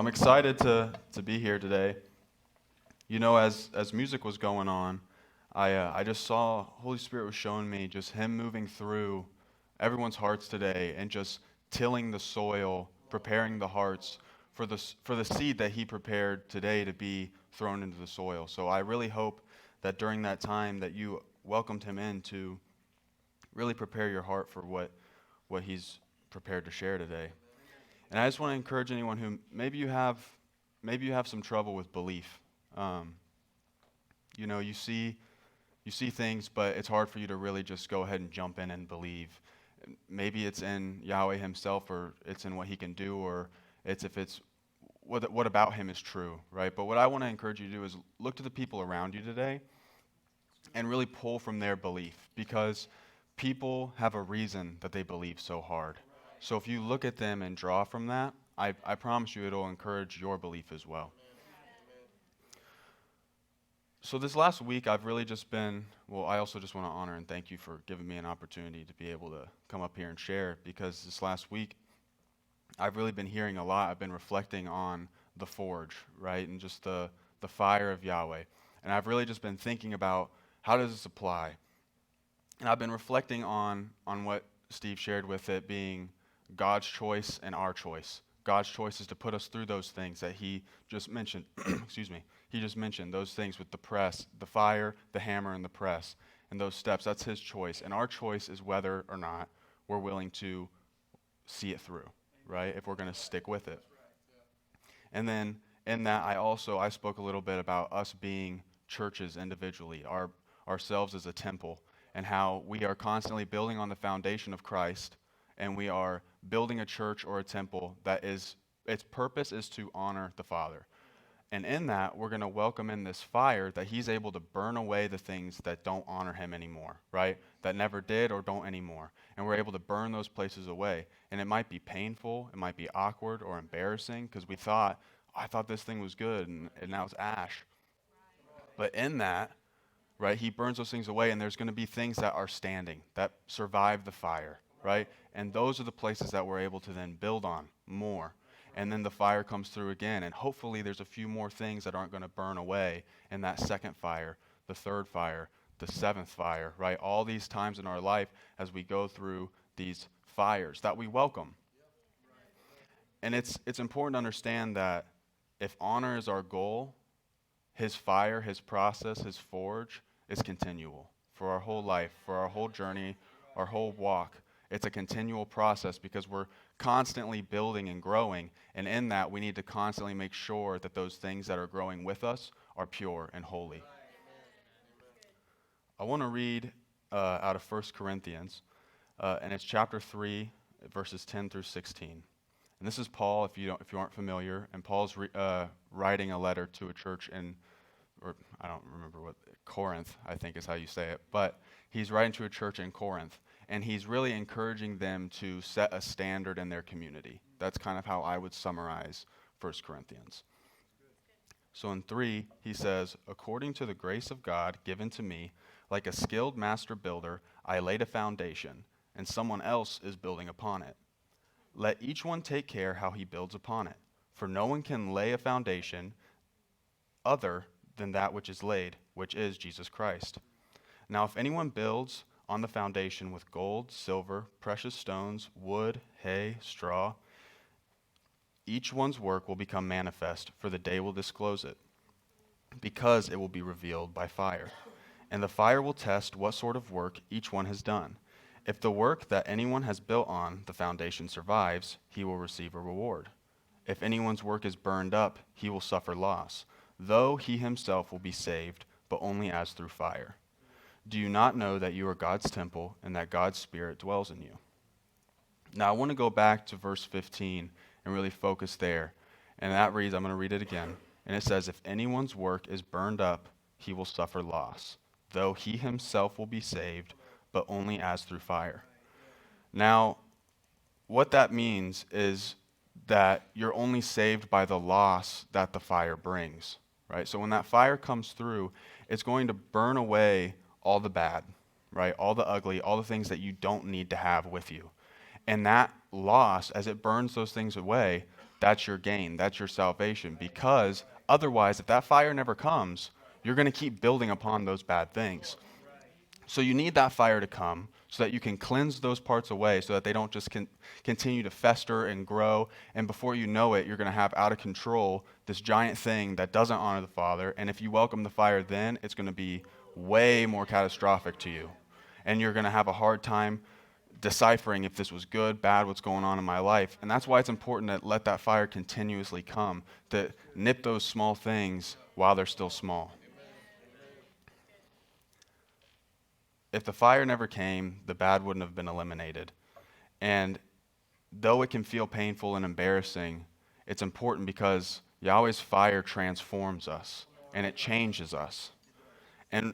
I'm excited to be here today. You know, as music was going on, I just saw Holy Spirit was showing me just Him moving through everyone's hearts today and just tilling the soil, preparing the hearts for the seed that He prepared today to be thrown into the soil. So I really hope that during that time that you welcomed Him in to really prepare your heart for what He's prepared to share today. And I just want to encourage anyone who maybe you have some trouble with belief. Um, you see things, but it's hard for you to really just go ahead and jump in and believe. Maybe it's in Yahweh Himself, or it's in what He can do, or it's what about Him is true, right? But what I want to encourage you to do is look to the people around you today and really pull from their belief, because people have a reason that they believe so hard. So if you look at them and draw from that, I promise you it'll encourage your belief as well. So this last week, I've really just been, well, I also just want to honor and thank you for giving me an opportunity to be able to come up here and share, because this last week, I've really been hearing a lot. I've been reflecting on the forge, right, and just the fire of Yahweh. And I've really just been thinking about how does this apply? And I've been reflecting on what Steve shared with it being God's choice and our choice. God's choice is to put us through those things that He just mentioned. Excuse me. He just mentioned those things with the press, the fire, the hammer, and the press, and those steps. That's His choice. And our choice is whether or not we're willing to see it through, right? If we're going to stick with it. And then in that, I spoke a little bit about us being churches individually, ourselves as a temple, and how we are constantly building on the foundation of Christ, and we are building a church or a temple that its purpose is to honor the Father. And in that, we're going to welcome in this fire that He's able to burn away the things that don't honor Him anymore, right? That never did or don't anymore. And we're able to burn those places away. And it might be painful, it might be awkward or embarrassing, because I thought this thing was good, and now it's ash. But in that, right, He burns those things away, and there's going to be things that are standing, that survive the fire, right? And those are the places that we're able to then build on more. And then the fire comes through again, and hopefully there's a few more things that aren't going to burn away in that second fire, the third fire, the seventh fire, right? All these times in our life as we go through these fires that we welcome. And it's important to understand that if honor is our goal, His fire, His process, His forge is continual for our whole life, for our whole journey, our whole walk. It's a continual process because we're constantly building and growing, and in that we need to constantly make sure that those things that are growing with us are pure and holy. I want to read out of 1 Corinthians, and it's chapter 3, verses 10 through 16. And this is Paul, if you aren't familiar, and Paul's writing a letter to a church or I don't remember Corinth, I think is how you say it, but he's writing to a church in Corinth, and he's really encouraging them to set a standard in their community. That's kind of how I would summarize 1 Corinthians. So in 3, he says, "According to the grace of God given to me, like a skilled master builder, I laid a foundation, and someone else is building upon it. Let each one take care how he builds upon it, for no one can lay a foundation other than that which is laid, which is Jesus Christ. Now if anyone builds on the foundation with gold, silver, precious stones, wood, hay, straw, each one's work will become manifest, for the day will disclose it, because it will be revealed by fire. And the fire will test what sort of work each one has done. If the work that anyone has built on the foundation survives, he will receive a reward. If anyone's work is burned up, he will suffer loss, though he himself will be saved, but only as through fire. Do you not know that you are God's temple and that God's Spirit dwells in you?" Now I want to go back to verse 15 and really focus there. And that reads, I'm going to read it again. And it says, "If anyone's work is burned up, he will suffer loss, though he himself will be saved, but only as through fire." Now, what that means is that you're only saved by the loss that the fire brings, right? So when that fire comes through, it's going to burn away all the bad, right? All the ugly, all the things that you don't need to have with you. And that loss, as it burns those things away, that's your gain, that's your salvation. Because otherwise, if that fire never comes, you're going to keep building upon those bad things. So you need that fire to come so that you can cleanse those parts away so that they don't just continue to fester and grow. And before you know it, you're going to have out of control this giant thing that doesn't honor the Father. And if you welcome the fire then, it's going to be way more catastrophic to you. And you're going to have a hard time deciphering if this was good, bad, what's going on in my life. And that's why it's important to let that fire continuously come, to nip those small things while they're still small. If the fire never came, the bad wouldn't have been eliminated. And though it can feel painful and embarrassing, it's important because Yahweh's fire transforms us and it changes us. And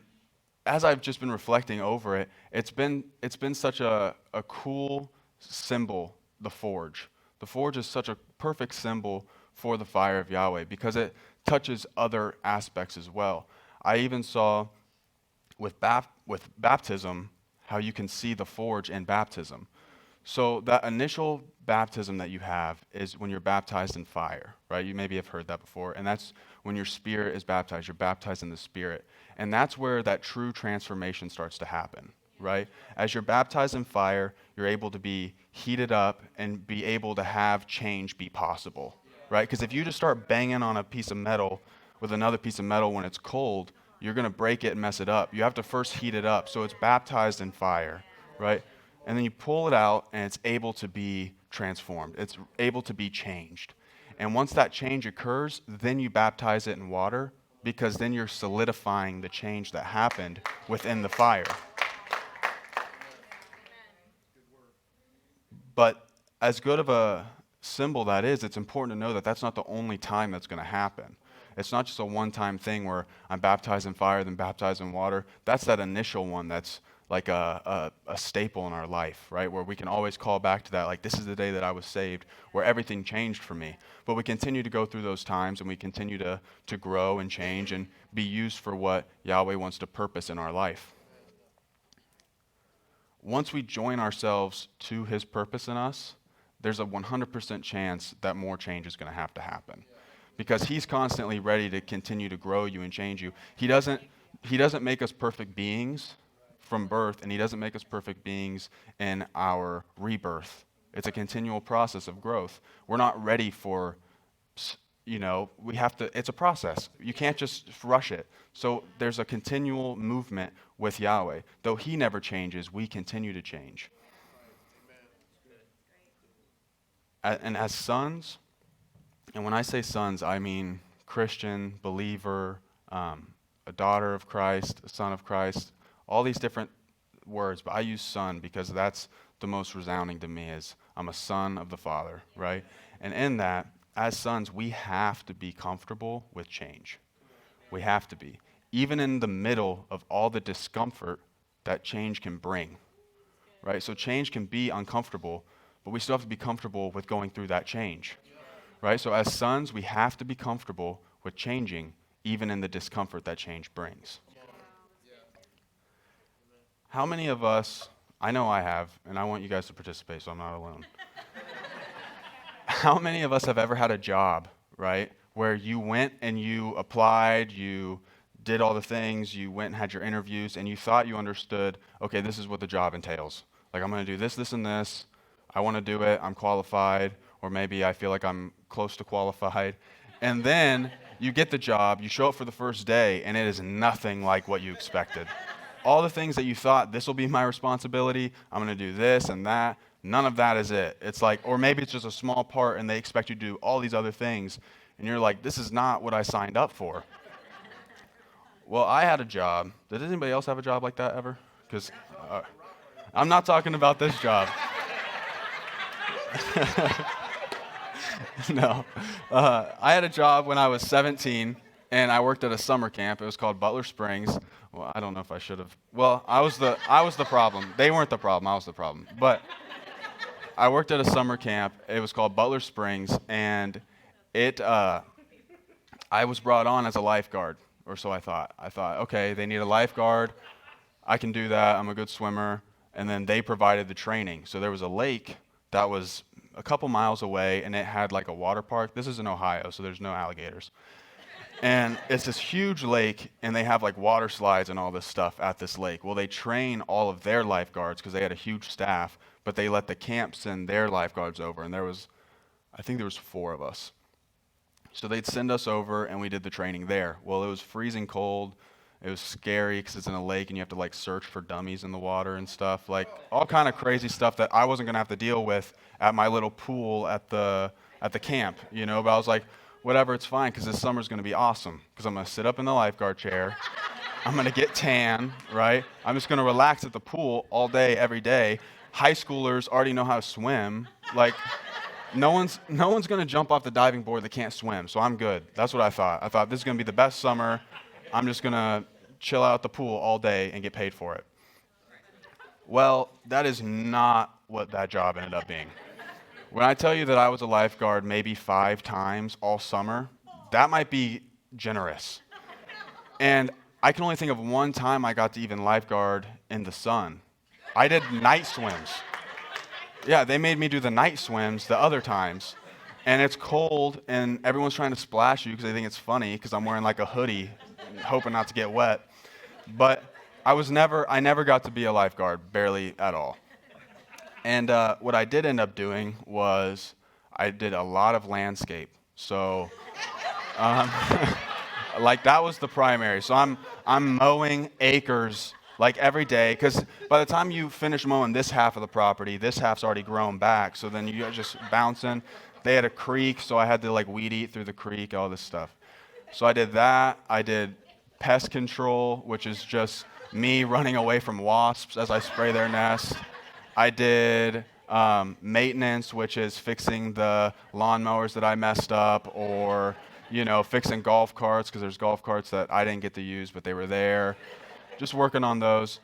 as I've just been reflecting over it, it's been such a cool symbol, the forge. The forge is such a perfect symbol for the fire of Yahweh because it touches other aspects as well. I even saw with baptism how you can see the forge in baptism. So that initial baptism that you have is when you're baptized in fire, right? You maybe have heard that before. And that's when your spirit is baptized. You're baptized in the Spirit. And that's where that true transformation starts to happen, right? As you're baptized in fire, you're able to be heated up and be able to have change be possible, right? Because if you just start banging on a piece of metal with another piece of metal when it's cold, you're going to break it and mess it up. You have to first heat it up. So it's baptized in fire, right? And then you pull it out and it's able to be transformed. It's able to be changed. And once that change occurs, then you baptize it in water because then you're solidifying the change that happened within the fire. But as good of a symbol that is, it's important to know that that's not the only time that's going to happen. It's not just a one-time thing where I'm baptized in fire, then baptized in water. That's that initial one that's like a staple in our life, right? Where we can always call back to that, like, this is the day that I was saved, where everything changed for me. But we continue to go through those times, and we continue to grow and change and be used for what Yahweh wants to purpose in our life. Once we join ourselves to his purpose in us, there's a 100% chance that more change is going to have to happen. Because he's constantly ready to continue to grow you and change you. He doesn't make us perfect beings from birth, and he doesn't make us perfect beings in our rebirth. It's a continual process of growth. We're not ready for, it's a process. You can't just rush it. So there's a continual movement with Yahweh. Though he never changes, we continue to change. And as sons, and when I say sons, I mean Christian, believer, a daughter of Christ, a son of Christ, all these different words, but I use son because that's the most resounding to me is I'm a son of the Father, right? And in that, as sons, we have to be comfortable with change. We have to be. Even in the middle of all the discomfort that change can bring, right? So change can be uncomfortable, but we still have to be comfortable with going through that change. Right? So as sons, we have to be comfortable with changing, even in the discomfort that change brings. How many of us, I know I have, and I want you guys to participate so I'm not alone. How many of us have ever had a job, right, where you went and you applied, you did all the things, you went and had your interviews, and you thought you understood, okay, this is what the job entails. Like, I'm going to do this, this, and this. I want to do it. I'm qualified. Or maybe I feel like I'm close to qualified. And then you get the job, you show up for the first day, and it is nothing like what you expected. All the things that you thought, this will be my responsibility, I'm going to do this and that, none of that is it. It's like, or maybe it's just a small part and they expect you to do all these other things, and you're like, this is not what I signed up for. Well, I had a job. Did anybody else have a job like that ever? Because I'm not talking about this job. No. I had a job when I was 17, and I worked at a summer camp. It was called Butler Springs. Well, I don't know if I should have. Well, I was the problem. They weren't the problem. I was the problem. But I worked at a summer camp. It was called Butler Springs, and I was brought on as a lifeguard, or so I thought. I thought, okay, they need a lifeguard. I can do that. I'm a good swimmer. And then they provided the training. So there was a lake that was a couple miles away, and it had like a water park. This is in Ohio, so there's no alligators. And it's this huge lake, and they have like water slides and all this stuff at this lake. Well, they train all of their lifeguards because they had a huge staff, but they let the camp send their lifeguards over, and I think there was 4 of us. So they'd send us over, and we did the training there. Well, it was freezing cold. It was scary because it's in a lake, and you have to like search for dummies in the water and stuff, like all kind of crazy stuff that I wasn't gonna have to deal with at my little pool at the camp, you know. But I was like, whatever, it's fine because this summer's gonna be awesome because I'm gonna sit up in the lifeguard chair. I'm gonna get tan, right? I'm just gonna relax at the pool all day, every day. High schoolers already know how to swim. Like, no one's gonna jump off the diving board that can't swim, so I'm good. That's what I thought. I thought this is gonna be the best summer. I'm just gonna chill out at the pool all day and get paid for it. Well, that is not what that job ended up being. When I tell you that I was a lifeguard maybe 5 times all summer, that might be generous. And I can only think of one time I got to even lifeguard in the sun. I did night swims. Yeah, they made me do the night swims the other times. And it's cold, and everyone's trying to splash you because they think it's funny because I'm wearing like a hoodie, hoping not to get wet. But I never got to be a lifeguard, barely at all. And what I did end up doing was I did a lot of landscape. So, um, like that was the primary. So I'm mowing acres like every day because by the time you finish mowing this half of the property, this half's already grown back. So then you're just bouncing. They had a creek, so I had to like weed eat through the creek, all this stuff. So I did that. I did pest control, which is just me running away from wasps as I spray their nest. I did maintenance, which is fixing the lawnmowers that I messed up, or fixing golf carts because there's golf carts that I didn't get to use, but they were there. Just working on those.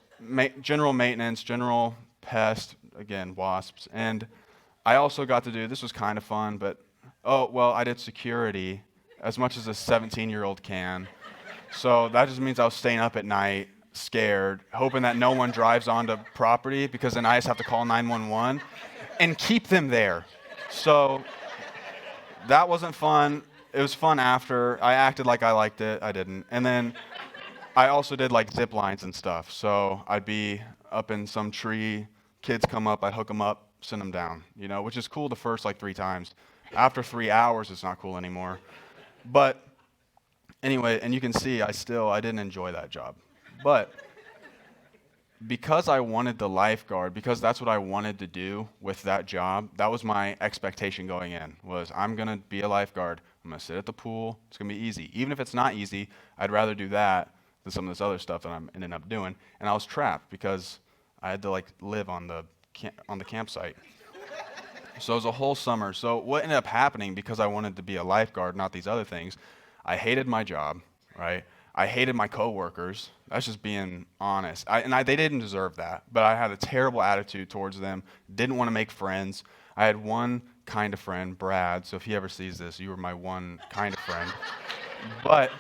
General maintenance, general pest, again, wasps. And I also got to do, this was kind of fun, but, I did security as much as a 17-year-old can. So that just means I was staying up at night, scared, hoping that no one drives onto property because then I just have to call 911 and keep them there. So that wasn't fun. It was fun after. I acted like I liked it. I didn't. And then I also did like zip lines and stuff. So I'd be up in some tree, kids come up, I'd hook them up, send them down, which is cool the first like 3 times. After 3 hours, it's not cool anymore. But anyway, and you can see I didn't enjoy that job. But because I wanted the lifeguard, because that's what I wanted to do with that job, that was my expectation going in, was I'm going to be a lifeguard. I'm going to sit at the pool. It's going to be easy. Even if it's not easy, I'd rather do that than some of this other stuff that I'm ending up doing. And I was trapped because I had to like live on the campsite. So it was a whole summer. So what ended up happening, because I wanted to be a lifeguard, not these other things, I hated my job, right? I hated my coworkers. That's just being honest. They didn't deserve that, but I had a terrible attitude towards them. Didn't want to make friends. I had one kind of friend, Brad. So if he ever sees this, you were my one kind of friend. But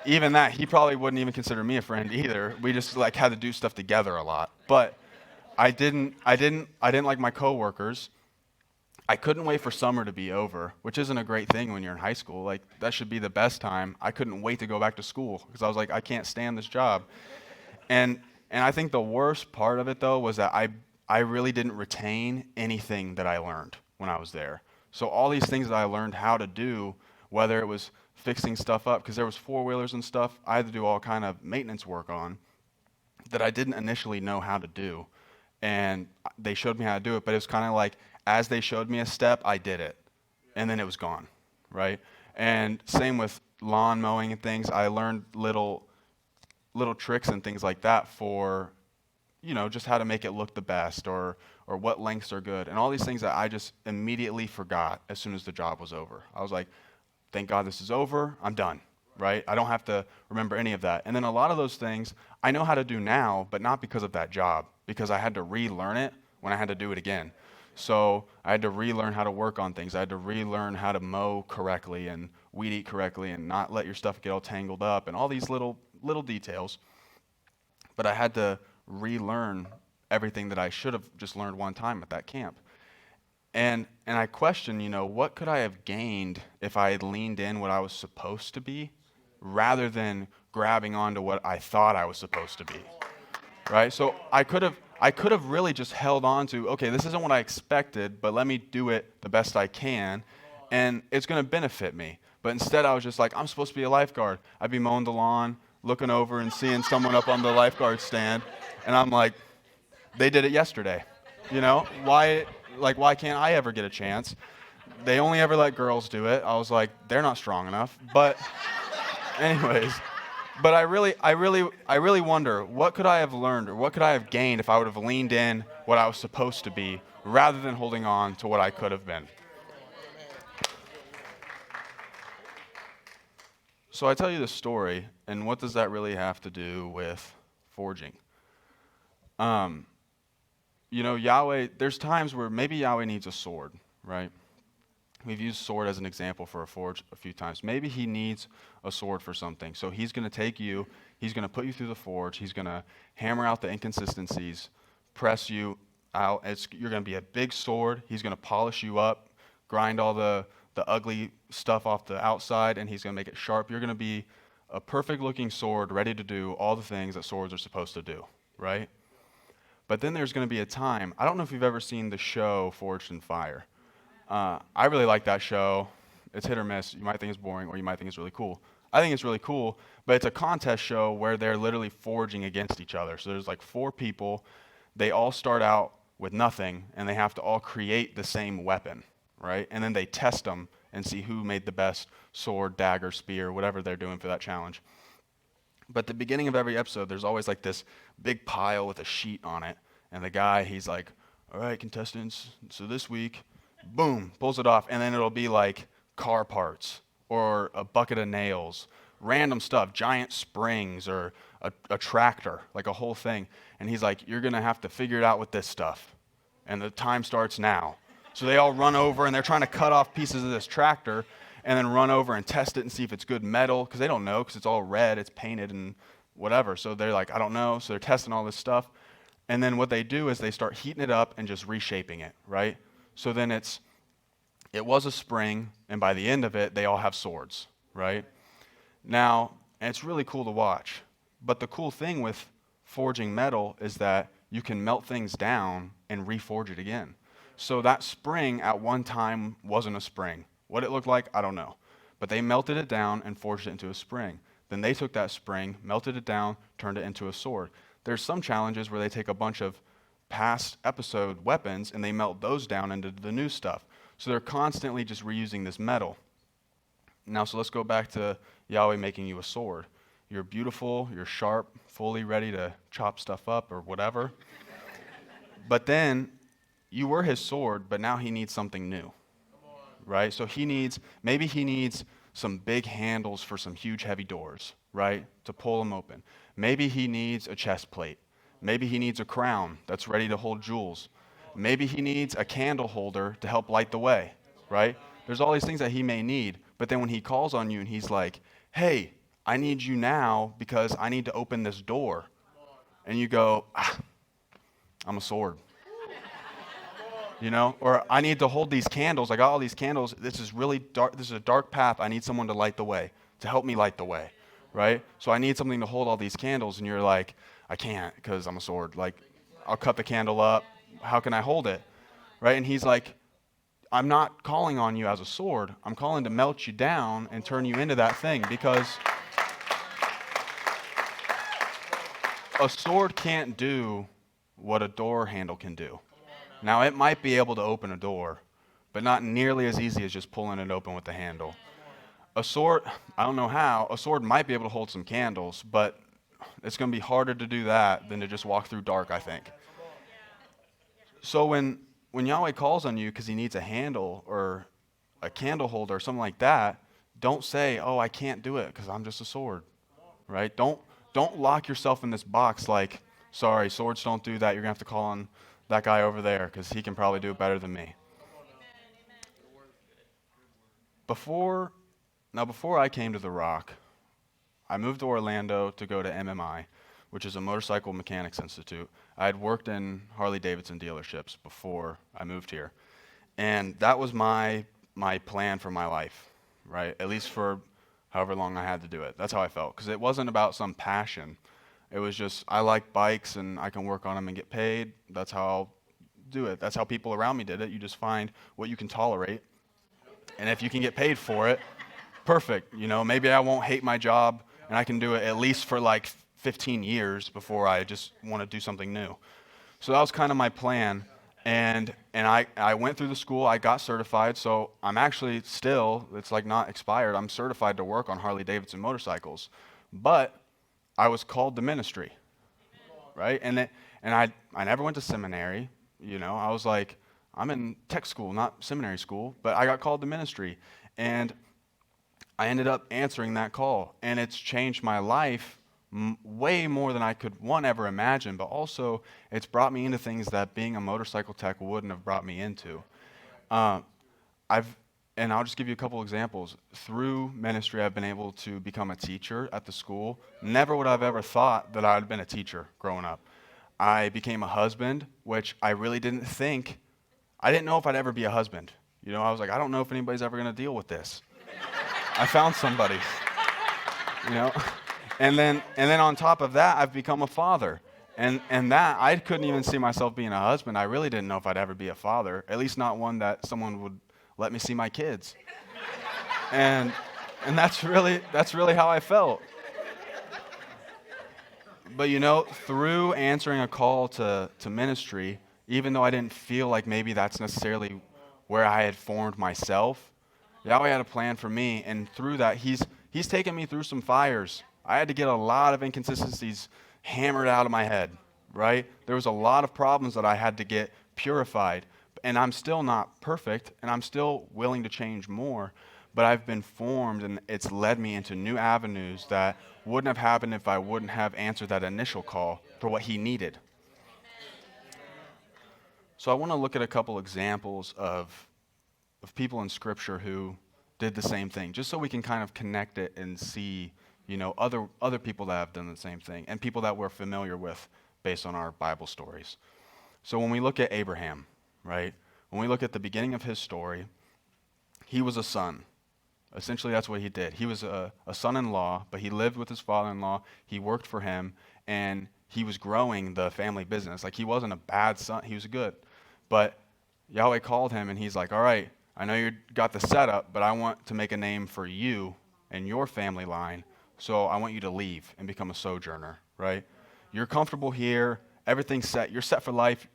even that, he probably wouldn't even consider me a friend either. We just like had to do stuff together a lot. But I didn't like my coworkers. I couldn't wait for summer to be over, which isn't a great thing when you're in high school. Like, that should be the best time. I couldn't wait to go back to school because I was like, I can't stand this job. And I think the worst part of it, though, was that I really didn't retain anything that I learned when I was there. So all these things that I learned how to do, whether it was fixing stuff up, because there was four-wheelers and stuff I had to do all kind of maintenance work on that I didn't initially know how to do. And they showed me how to do it, but it was kind of like, as they showed me a step, I did it, and then it was gone, right? And same with lawn mowing and things. I learned little tricks and things like that for, just how to make it look the best, or what lengths are good, and all these things that I just immediately forgot as soon as the job was over. I was like, thank God this is over. I'm done, right? I don't have to remember any of that. And then a lot of those things I know how to do now, but not because of that job, because I had to relearn it when I had to do it again. So I had to relearn how to work on things. I had to relearn how to mow correctly and weed eat correctly and not let your stuff get all tangled up and all these little details. But I had to relearn everything that I should have just learned one time at that camp. And I question, what could I have gained if I had leaned in what I was supposed to be rather than grabbing onto what I thought I was supposed to be, right? So I could have really just held on to, okay, this isn't what I expected, but let me do it the best I can, and it's going to benefit me. But instead, I was just like, I'm supposed to be a lifeguard. I'd be mowing the lawn, looking over and seeing someone up on the lifeguard stand, and I'm like, they did it yesterday. Why can't I ever get a chance? They only ever let girls do it. I was like, they're not strong enough. But anyways, but I really wonder, what could I have learned or what could I have gained if I would have leaned in what I was supposed to be rather than holding on to what I could have been. So I tell you this story, and what does that really have to do with forging? Um, Yahweh, there's times where maybe Yahweh needs a sword, right? We've used sword as an example for a forge a few times. Maybe he needs a sword for something. So he's going to take you, he's going to put you through the forge, he's going to hammer out the inconsistencies, press you out. You're going to be a big sword. He's going to polish you up, grind all the ugly stuff off the outside, and he's going to make it sharp. You're going to be a perfect looking sword ready to do all the things that swords are supposed to do, right? But then there's going to be a time, I don't know if you've ever seen the show Forged in Fire. I really like that show. It's hit or miss. You might think it's boring or you might think it's really cool. I think it's really cool, but it's a contest show where they're literally forging against each other. So there's like 4 people. They all start out with nothing, and they have to all create the same weapon, right? And then they test them and see who made the best sword, dagger, spear, whatever they're doing for that challenge. But at the beginning of every episode, there's always like this big pile with a sheet on it. And the guy, he's like, all right, contestants, so this week, boom, pulls it off. And then it'll be like car parts or a bucket of nails, random stuff, giant springs or a tractor, like a whole thing. And he's like, you're going to have to figure it out with this stuff. And the time starts now. So they all run over and they're trying to cut off pieces of this tractor and then run over and test it and see if it's good metal, because they don't know, because it's all red, it's painted and whatever. So they're like, I don't know. So they're testing all this stuff. And then what they do is they start heating it up and just reshaping it, right? So then it was a spring, and by the end of it, they all have swords, right? Now, and it's really cool to watch. But the cool thing with forging metal is that you can melt things down and reforge it again. So that spring at one time wasn't a spring. What it looked like, I don't know. But they melted it down and forged it into a spring. Then they took that spring, melted it down, turned it into a sword. There's some challenges where they take a bunch of past episode weapons and they melt those down into the new stuff. So they're constantly just reusing this metal. Now, so let's go back to Yahweh making you a sword. You're beautiful, you're sharp, fully ready to chop stuff up or whatever. But then you were his sword, but now he needs something new, right? So maybe he needs some big handles for some huge heavy doors, right? To pull them open. Maybe he needs a chest plate. Maybe he needs a crown that's ready to hold jewels. Maybe he needs a candle holder to help light the way, right? There's all these things that he may need, but then when he calls on you and he's like, hey, I need you now because I need to open this door. And you go, I'm a sword. Or I need to hold these candles. I got all these candles. This is really dark. This is a dark path. I need someone to light the way, to help me light the way, right? So I need something to hold all these candles. And you're like, I can't because I'm a sword. Like, I'll cut the candle up. How can I hold it, right? And he's like, I'm not calling on you as a sword. I'm calling to melt you down and turn you into that thing, because a sword can't do what a door handle can do. Now, it might be able to open a door, but not nearly as easy as just pulling it open with the handle. A sword, I don't know how, a sword might be able to hold some candles, but it's going to be harder to do that than to just walk through dark, I think. So when Yahweh calls on you because he needs a handle or a candle holder or something like that, don't say, oh, I can't do it because I'm just a sword, right? Don't lock yourself in this box like, sorry, swords don't do that. You're going to have to call on that guy over there because he can probably do it better than me. Before I came to The Rock, I moved to Orlando to go to MMI, which is a Motorcycle Mechanics Institute. I had worked in Harley-Davidson dealerships before I moved here. And that was my plan for my life, right? At least for however long I had to do it. That's how I felt. Because it wasn't about some passion. It was just, I like bikes and I can work on them and get paid. That's how I'll do it. That's how people around me did it. You just find what you can tolerate. And if you can get paid for it, perfect. You know, maybe I won't hate my job and I can do it at least for like 15 years before I just want to do something new. So that was kind of my plan. And I went through the school, I got certified, so I'm actually still, it's like not expired, I'm certified to work on Harley Davidson motorcycles. But I was called to ministry, right? And I never went to seminary, you know. I was like, I'm in tech school, not seminary school, but I got called to ministry. And I ended up answering that call, and it's changed my life way more than I could one ever imagine, but also it's brought me into things that being a motorcycle tech wouldn't have brought me into. Uh, I've and I'll just give you a couple examples. Through ministry, I've been able to become a teacher at the school. Never would I've ever thought that I'd been a teacher growing up. I became a husband, which I really didn't think. I didn't know if I'd ever be a husband. You know, I was like, I don't know if anybody's ever going to deal with this. I found somebody, you know. And then on top of that, I've become a father. And that, I couldn't even see myself being a husband. I really didn't know if I'd ever be a father, at least not one that someone would let me see my kids. And that's really how I felt. But you know, through answering a call to ministry, even though I didn't feel like maybe that's necessarily where I had formed myself, Yahweh had a plan for me, and through that, He's taken me through some fires. I had to get a lot of inconsistencies hammered out of my head, right? There was a lot of problems that I had to get purified, and I'm still not perfect, and I'm still willing to change more, but I've been formed, and it's led me into new avenues that wouldn't have happened if I wouldn't have answered that initial call for what He needed. So I want to look at a couple examples of people in Scripture who did the same thing, just so we can kind of connect it and see, you know, other people that have done the same thing and people that we're familiar with based on our Bible stories. So when we look at Abraham, right, when we look at the beginning of his story, he was a son. Essentially, that's what he did. He was a son-in-law, but he lived with his father-in-law. He worked for him, and he was growing the family business. Like, he wasn't a bad son. He was good. But Yahweh called him, and he's like, all right, I know you got the setup, but I want to make a name for you and your family line, so I want you to leave and become a sojourner, right? You're comfortable here. Everything's set. You're set for life.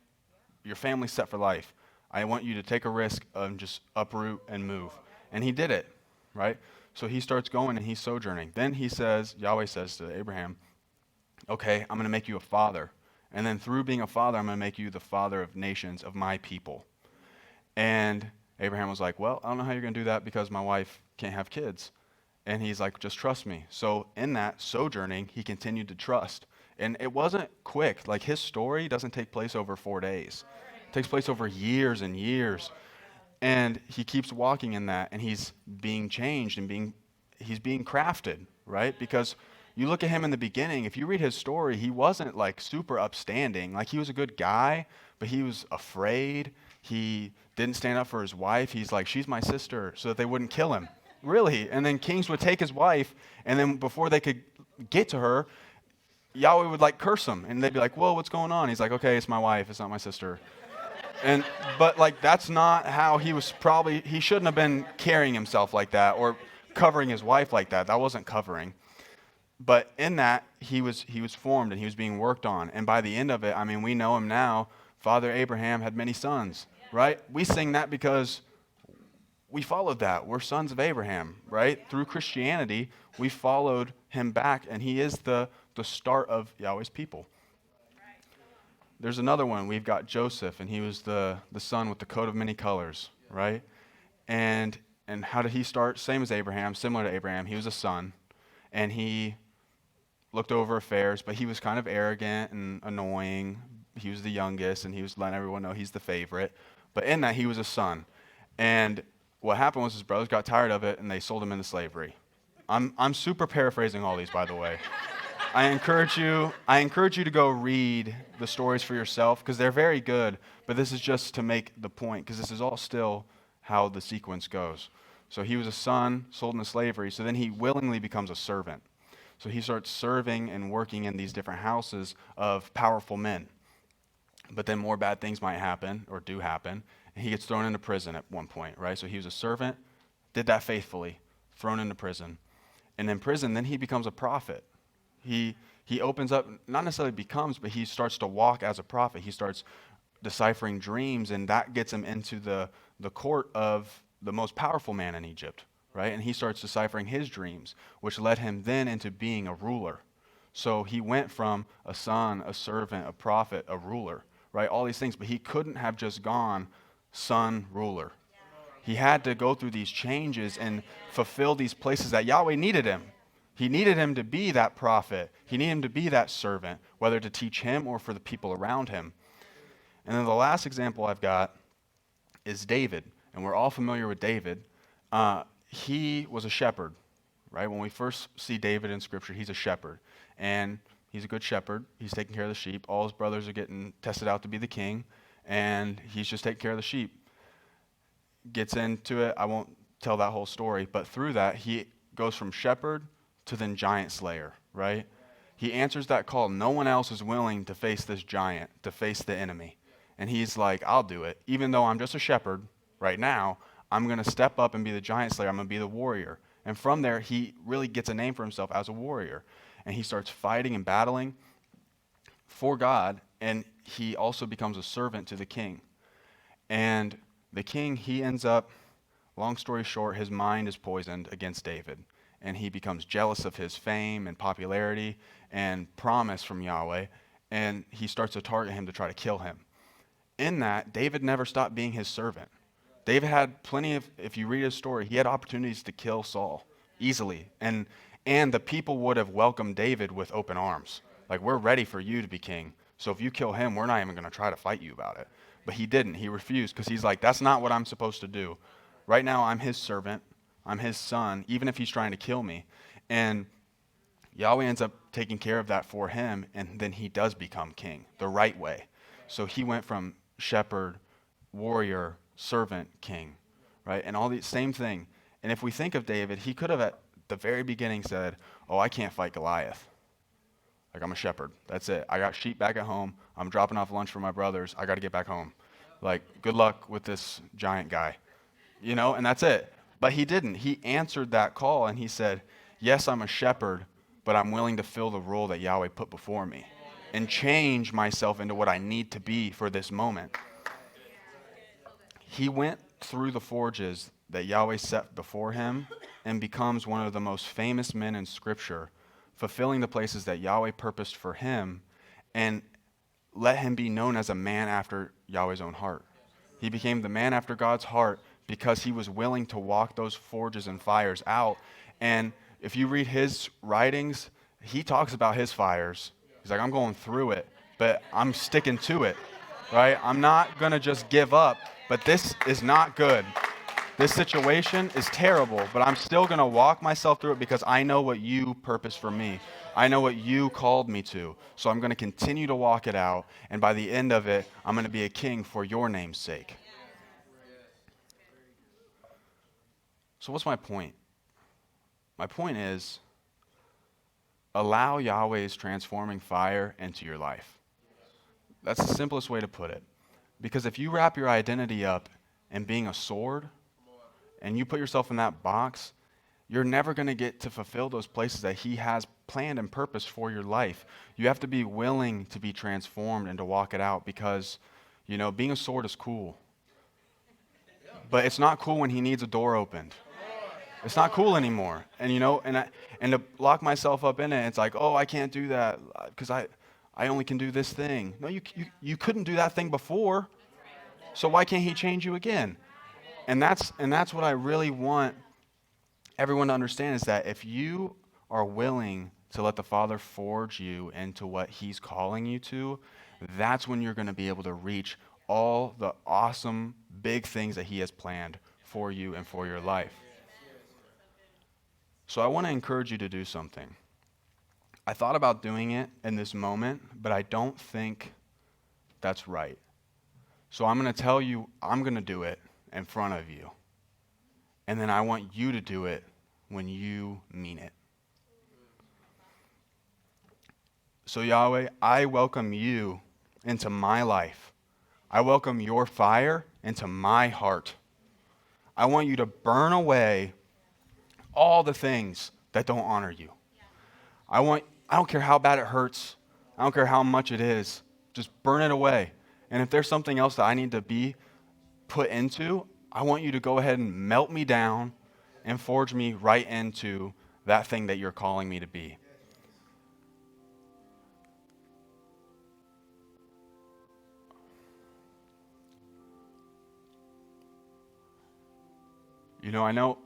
Your family's set for life. I want you to take a risk and just uproot and move. And he did it, right? So he starts going and he's sojourning. Then Yahweh says to Abraham, okay, I'm going to make you a father. And then through being a father, I'm going to make you the father of nations, of my people. And Abraham was like, well, I don't know how you're going to do that because my wife can't have kids. And he's like, just trust me. So in that sojourning, he continued to trust. And it wasn't quick. Like, his story doesn't take place over 4 days. It takes place over years and years. And he keeps walking in that, and he's being changed and he's being crafted, right? Because you look at him in the beginning, if you read his story, he wasn't like super upstanding. Like, he was a good guy, but he was afraid. He didn't stand up for his wife. He's like, she's my sister, so that they wouldn't kill him. Really. And then kings would take his wife, and then before they could get to her, Yahweh would like curse them, and they'd be like, whoa, what's going on? He's like, okay, it's my wife, it's not my sister. But like, that's not how he shouldn't have been carrying himself like that or covering his wife like that. That wasn't covering. But in that, he was formed and he was being worked on. And by the end of it, I mean, we know him now. Father Abraham had many sons, right? We sing that because we followed that. We're sons of Abraham, right? Through Christianity, we followed him back, and he is the start of Yahweh's people. There's another one. We've got Joseph, and he was the son with the coat of many colors, right? And how did he start? Same as Abraham, similar to Abraham. He was a son, and he looked over affairs, but he was kind of arrogant and annoying. He was the youngest, and he was letting everyone know he's the favorite. But in that, he was a son. And what happened was his brothers got tired of it, and they sold him into slavery. I'm super paraphrasing all these, by the way. I encourage you to go read the stories for yourself because they're very good, but this is just to make the point because this is all still how the sequence goes. So he was a son sold into slavery, so then he willingly becomes a servant. So he starts serving and working in these different houses of powerful men. But then more bad things might happen or do happen, and he gets thrown into prison at one point, right? So he was a servant, did that faithfully, thrown into prison. And in prison, then he becomes a prophet. He opens up, not necessarily becomes, but he starts to walk as a prophet. He starts deciphering dreams, and that gets him into the court of the most powerful man in Egypt, right? And he starts deciphering his dreams, which led him then into being a ruler. So he went from a son, a servant, a prophet, a ruler, right? All these things, but he couldn't have just gone son, ruler. He had to go through these changes and fulfill these places that Yahweh needed him. He needed him to be that prophet. He needed him to be that servant, whether to teach him or for the people around him. And then the last example I've got is David. And we're all familiar with David. He was a shepherd, right? When we first see David in Scripture, he's a shepherd. And he's a good shepherd. He's taking care of the sheep. All his brothers are getting tested out to be the king. And he's just taking care of the sheep. Gets into it. I won't tell that whole story. But through that, he goes from shepherd to then giant slayer, right? He answers that call. No one else is willing to face this giant, to face the enemy. And he's like, I'll do it. Even though I'm just a shepherd right now, I'm going to step up and be the giant slayer. I'm going to be the warrior. And from there, he really gets a name for himself as a warrior. And he starts fighting and battling for God. And he also becomes a servant to the king. And the king, he ends up, long story short, his mind is poisoned against David. And he becomes jealous of his fame and popularity and promise from Yahweh. And he starts to target him to try to kill him. In that, David never stopped being his servant. David had plenty of, if you read his story, he had opportunities to kill Saul easily. And the people would have welcomed David with open arms. Like, we're ready for you to be king. So if you kill him, we're not even going to try to fight you about it. But he didn't. He refused because he's like, that's not what I'm supposed to do. Right now, I'm his servant. I'm his son, even if he's trying to kill me. And Yahweh ends up taking care of that for him, and then he does become king the right way. So he went from shepherd, warrior, servant, king, right? And all the same thing. And if we think of David, he could have at the very beginning said, oh, I can't fight Goliath. Like, I'm a shepherd. That's it. I got sheep back at home. I'm dropping off lunch for my brothers. I got to get back home. Like, good luck with this giant guy. And that's it. But he didn't. He answered that call and he said, yes, I'm a shepherd, but I'm willing to fill the role that Yahweh put before me and change myself into what I need to be for this moment. He went through the forges that Yahweh set before him and becomes one of the most famous men in Scripture, fulfilling the places that Yahweh purposed for him, and let him be known as a man after Yahweh's own heart. He became the man after God's heart because he was willing to walk those forges and fires out. And if you read his writings, he talks about his fires. He's like, I'm going through it, but I'm sticking to it, right? I'm not going to just give up, but this is not good. This situation is terrible, but I'm still going to walk myself through it because I know what you purposed for me. I know what you called me to. So I'm going to continue to walk it out, and by the end of it, I'm going to be a king for your name's sake. So what's my point? My point is, allow Yahweh's transforming fire into your life. That's the simplest way to put it. Because if you wrap your identity up in being a sword, and you put yourself in that box, you're never going to get to fulfill those places that he has planned and purposed for your life. You have to be willing to be transformed and to walk it out because, being a sword is cool. But it's not cool when he needs a door opened. It's not cool anymore. And, and to lock myself up in it, it's like, oh, I can't do that because I only can do this thing. No, you couldn't do that thing before. So why can't he change you again? And that's what I really want everyone to understand is that if you are willing to let the Father forge you into what he's calling you to, that's when you're going to be able to reach all the awesome big things that he has planned for you and for your life. So I want to encourage you to do something. I thought about doing it in this moment, but I don't think that's right. So I'm going to tell you, I'm going to do it in front of you. And then I want you to do it when you mean it. So Yahweh, I welcome you into my life. I welcome your fire into my heart. I want you to burn away all the things that don't honor you. I don't care how bad it hurts. I don't care how much it is. Just burn it away. And if there's something else that I need to be put into, I want you to go ahead and melt me down and forge me right into that thing that you're calling me to be. I know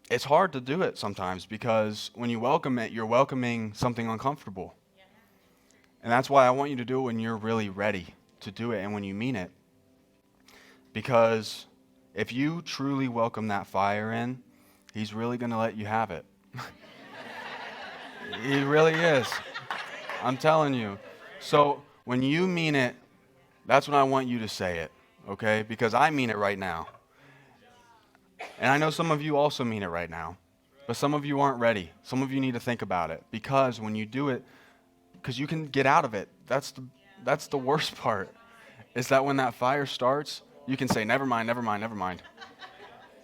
it's hard to do it sometimes because when you welcome it, you're welcoming something uncomfortable. And that's why I want you to do it when you're really ready to do it and when you mean it. Because if you truly welcome that fire in, he's really going to let you have it. He really is. I'm telling you. So when you mean it, that's when I want you to say it, okay? Because I mean it right now. And I know some of you also mean it right now. But some of you aren't ready. Some of you need to think about it. Because when you do it, because you can get out of it. That's the worst part. Is that when that fire starts, you can say, never mind, never mind, never mind.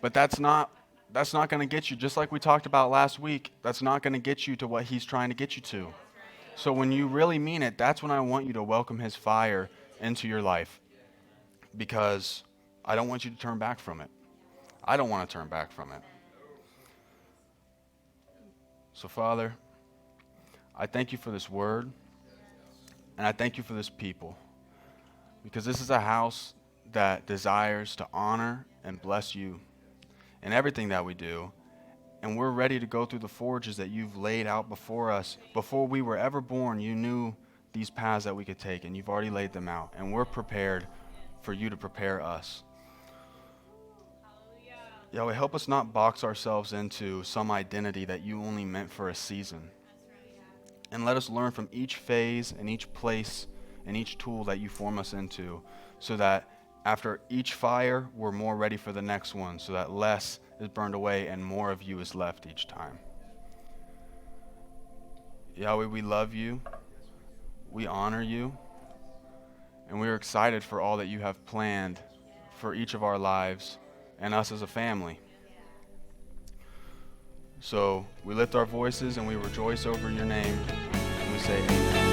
But that's not going to get you, just like we talked about last week, that's not going to get you to what he's trying to get you to. So when you really mean it, that's when I want you to welcome his fire into your life. Because I don't want you to turn back from it. I don't want to turn back from it. So Father, I thank you for this word, and I thank you for this people. Because this is a house that desires to honor and bless you in everything that we do. And we're ready to go through the forges that you've laid out before us. Before we were ever born, you knew these paths that we could take, and you've already laid them out. And we're prepared for you to prepare us. Yahweh, help us not box ourselves into some identity that you only meant for a season. And let us learn from each phase and each place and each tool that you form us into, so that after each fire, we're more ready for the next one, so that less is burned away and more of you is left each time. Yahweh, we love you, we honor you, and we are excited for all that you have planned for each of our lives and us as a family. So we lift our voices and we rejoice over your name, and we say amen.